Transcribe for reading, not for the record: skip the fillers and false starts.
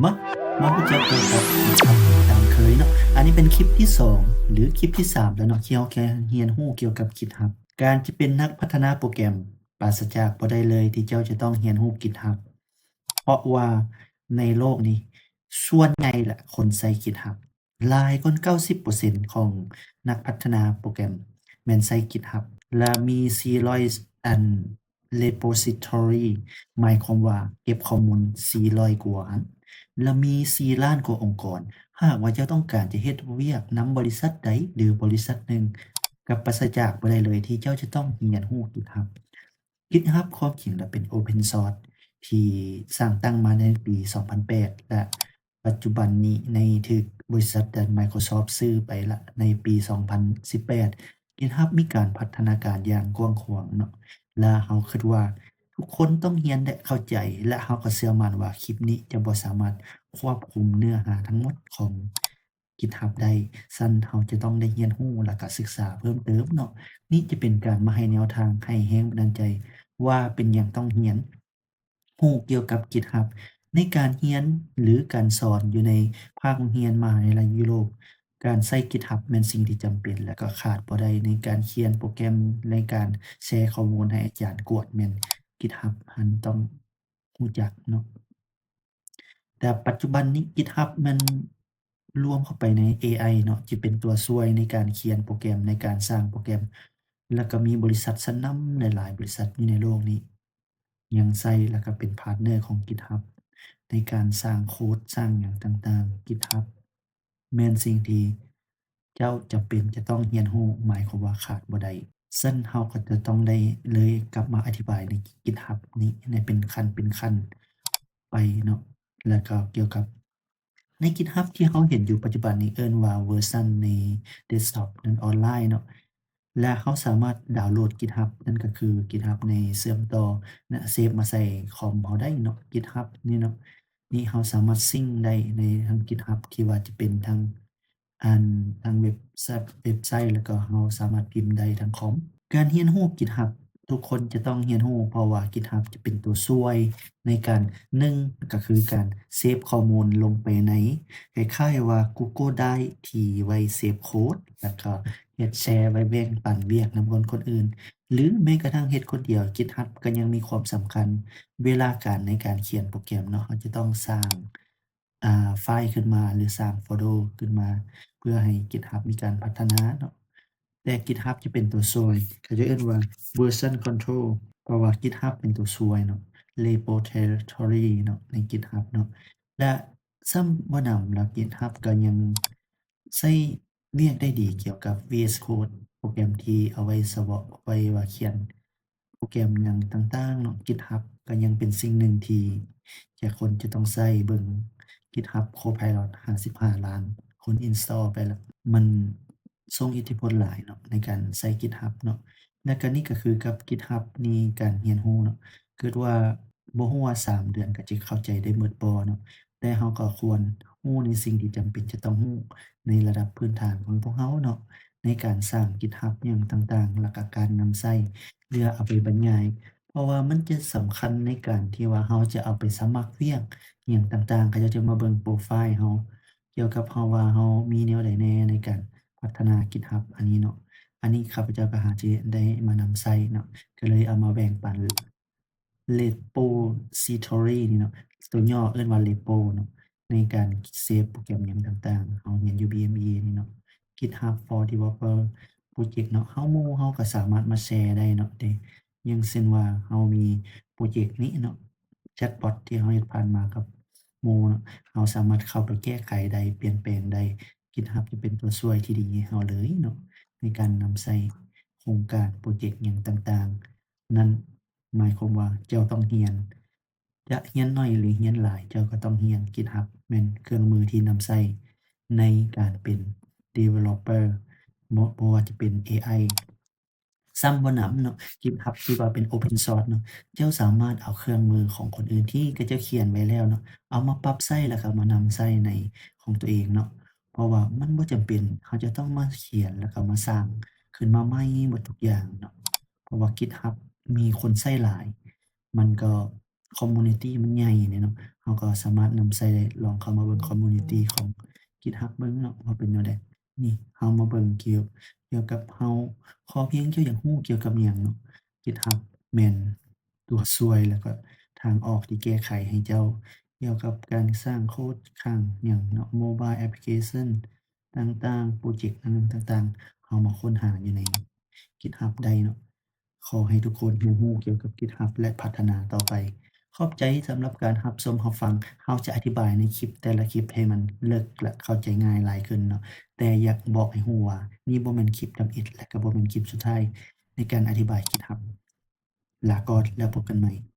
มามารู้จักกันกับ GitHub ตามเคยเนาะอันนี้เป็นคลิปที่2หรือคลิปที่3แล้วเนาะที่เราแค่เรียนรู้เกี่ยวกับ GitHub การที่เป็นนักพัฒนาโปรแกรมปราศจากบ่ได้เลยที่เจ้าจะต้องเรียนรู้ GitHub เพราะว่าในโลกนี้ส่วนใหญ่แหละคนใช้ GitHub หลายกว่า90%ของนักพัฒนาโปรแกรมแม่นใช้ GitHub และมี400อัน repository หมายความว่าเก็บข้อมูล400กว่าอัน และมี4ล้านกว่าองค์กร หากว่าเจ้าต้องการจะเฮ็ดเวียกนำบริษัทใดหรือบริษัทหนึ่งก็ปราศจากบ่ได้เลยที่เจ้าจะต้องเรียนรู้ GitHub GitHub ความจริงแล้วเป็น Open Source ที่สร้างตั้งมาในปี 2008 และปัจจุบันนี้ในถูกบริษัทอย่าง Microsoft ซื้อไปแล้วในปี 2018 GitHub มีการพัฒนาการอย่างกว้างขวางเนาะและเราคิดว่า ทุกคนต้องเรียนและเข้าใจและเราก็เชื่อมั่นว่าคลิปนี้จะบ่สามารถควบคุมเนื้อหาทั้งหมดของ GitHub ได้ซั้นเราจะต้องได้เรียนรู้แล้วก็ศึกษาเพิ่มเติมเนาะนี่จะเป็นการมาให้แนวทางให้แรงบันดาลใจว่าเป็นหยังต้องเรียนรู้เกี่ยวกับ GitHub ในการเรียนหรือการสอนอยู่ในภาคโรงเรียนมหาวิทยาลัยยุโรปการใช้ GitHub แม่นสิ่งที่จำเป็นและก็ขาดบ่ได้ในการเขียนโปรแกรมในการแชร์ข้อมูลให้อาจารย์กวดแม่น GitHub หั้นต้องรู้จักเนาะแต่ปัจจุบันนี้ GitHub มันรวมเข้าไปในเอไอเนาะที่เป็นตัวช่วยในการเขียนโปรแกรมในการสร้างโปรแกรมแล้วก็มีบริษัทชั้นนำหลายๆบริษัทอยู่ในโลกนี้ยังใช้แล้วก็เป็นพาร์ตเนอร์ของ GitHub ในการสร้างโคดสร้างหยังต่างๆ GitHub แม่นสิ่งที่เจ้าจำเป็นจะต้องเรียนรู้หมายความว่าขาดบ่ได้ ซึ่งเราก็จะต้องได้เลยกลับมาอธิบายใน GitHub นี้ในเป็นขั้นเป็นขั้นไปเนาะแล้วก็เกี่ยวกับใน GitHub ที่เราเห็นอยู่ปัจจุบันนี้เอิ้นว่าเวอร์ชันในเดสก์ท็อปนั้นออนไลน์เนาะและเราสามารถดาวน์โหลด GitHub นั่นก็คือ GitHub ในเชื่อมต่อและเซฟมาใส่คอมเราได้เนาะ GitHub นี่เนาะนี่เราสามารถซิงก์ได้ในทั้ง GitHub ที่ว่าจะเป็นทางอันทางเว็บไซต์แล้วก็เราสามารถพิมพ์ได้ทางคอม การเรียนรู้ GitHub ทุกคนจะต้องเรียนรู้เพราะว่า GitHub จะเป็นตัวช่วยในการ1ก็คือการเซฟข้อมูลลงไปในคล้ายๆว่า Google Drive ที่ไว้เซฟโคดแล้วก็เฮ็ดแชร์ไว้แบ่งปันเวียกนำคนอื่นหรือแม้กระทั่งเฮ็ดคนเดียว GitHub ก็ยังมีความสำคัญเวลาการในการเขียนโปรแกรมเนาะเราจะต้องสร้างไฟล์ขึ้นมาหรือสร้างโฟลเดอร์ขึ้นมาเพื่อให้ GitHub มีการพัฒนาเนาะ แต่ GitHub จะเป็นตัวช่วยเขาจะเอิ้นว่า Version Control เพราะว่า GitHub เป็นตัวช่วยเนาะ Repository เนาะใน GitHub เนาะและส่ำบ่นำแล้ว GitHub ก็ยังใช้เวียกได้ดีเกี่ยวกับ VS Code โปรแกรมที่เอาไว้เฉพาะไว้ว่าเขียนโปรแกรมหยังต่างๆเนาะ GitHub ก็ยังเป็นสิ่งหนึ่งที่คนจะต้องใช้เบิ่ง GitHub Copilot 55ล้านคน install ไปแล้วมันทรงอิทธิพลหลายเนาะในการใช้ GitHub เนาะและก็นี่ก็คือกับ GitHub นี่การเรียนรู้เนาะเกิดว่าบ่ฮู้ว่า3เดือนก็จะเข้าใจได้เบิดบ่เนาะแต่เราก็ควรรู้ในสิ่งที่จำเป็นจะต้องรู้ในระดับพื้นฐานของพวกเราเนาะในการสร้าง GitHub อิหยังต่างๆแล้วก็การนำใช้เพื่อเอาไปบรรยาย เพราะว่ามันจะสำคัญในการที่ว่าเราจะเอาไปสมัครเวียกอิหยังต่างๆเขาเจ้าจะมาเบิ่งโพรไฟล์เราเกี่ยวกับเราว่าเรามีแนวใดแหน่ในการพัฒนา GitHub อันนี้เนาะอันนี้ข้าพเจ้าก็หาที่ได้มานำใช้เนาะก็เลยเอามาแบ่งปัน repository นี่เนาะตัวย่อเอิ้นว่า repo เนาะในการเซฟโปรแกรมหยังต่างๆเราเรียนอยู่ BME นี่เนาะ GitHub for Developer พรอเจกต์เนาะหมู่เราก็สามารถมาแชร์ได้เนาะอย่างเช่นว่าเรามีพรอเจกต์นี้เนาะแชตบอตที่เราเฮ็ดผ่านมากับหมู่เนาะเราสามารถเข้าไปแก้ไขได้เปลี่ยนแปลงได้ GitHub จะเป็นตัวช่วยที่ดีให้เราเลยเนาะในการนำใช้โครงการพรอเจกต์หยังต่างๆ นั่นหมายความว่าเจ้าต้องเรียนจะเรียนน้อยหรือเรียนหลายเจ้าก็ต้องเรียน GitHub แม่นเครื่องมือที่นำใช้ในการเป็น developer บ่ว่าจะเป็นเอไอซ้ำบ่นำเนาะ GitHub ที่ว่าเป็น Open Source เนาะเจ้าสามารถเอาเครื่องมือของคนอื่นที่เขาเจ้าเขียนไว้แล้วเนาะเอามาปรับใช้แล้วก็มานำใช้ในของตัวเองเนาะเพราะว่ามันบ่จำเป็นเราจะต้องมาเขียนแล้วก็มาสร้างขึ้นมาใหม่หมดทุกอย่างเนาะ เพราะว่า GitHub มีคนใช้หลาย มันก็ คอมมิวนิตีมันใหญ่เนี่ยเนาะเราก็สามารถนำใช้ได้ลองเข้ามาเบิ่งคอมมิวนิตีของ GitHub เบิ่งเนาะว่าเป็นแนวใดนี่เรามาเบิ่งเกี่ยวกับเราขอเพียงเจ้าอยากรู้เกี่ยวกับอิหยังเนาะ GitHub แม่นตัวช่วยแล้วก็ทางออกที่แก้ไขให้เจ้าเกี่ยวกับการสร้างโคดข้างหยังเนาะ Mobile Application ต่างๆพรอเจกต์อันนั้นต่างๆเรามาค้นหาอยู่ใน GitHub ได้เนาะขอให้ทุกคนรู้เกี่ยวกับ GitHub และพัฒนาต่อไป ขอบใจสำหรับการรับชมรับฟังเราจะอธิบายในคลิปแต่ละคลิปให้มันเลิกและเข้าใจง่ายหลายขึ้นเนาะแต่อยากบอกให้รู้ว่านี่บ่แม่นคลิปทำอิฐและก็บ่แม่นคลิปสุดท้ายในการอธิบาย GitHub ลาก่อนแล้วพบกันใหม่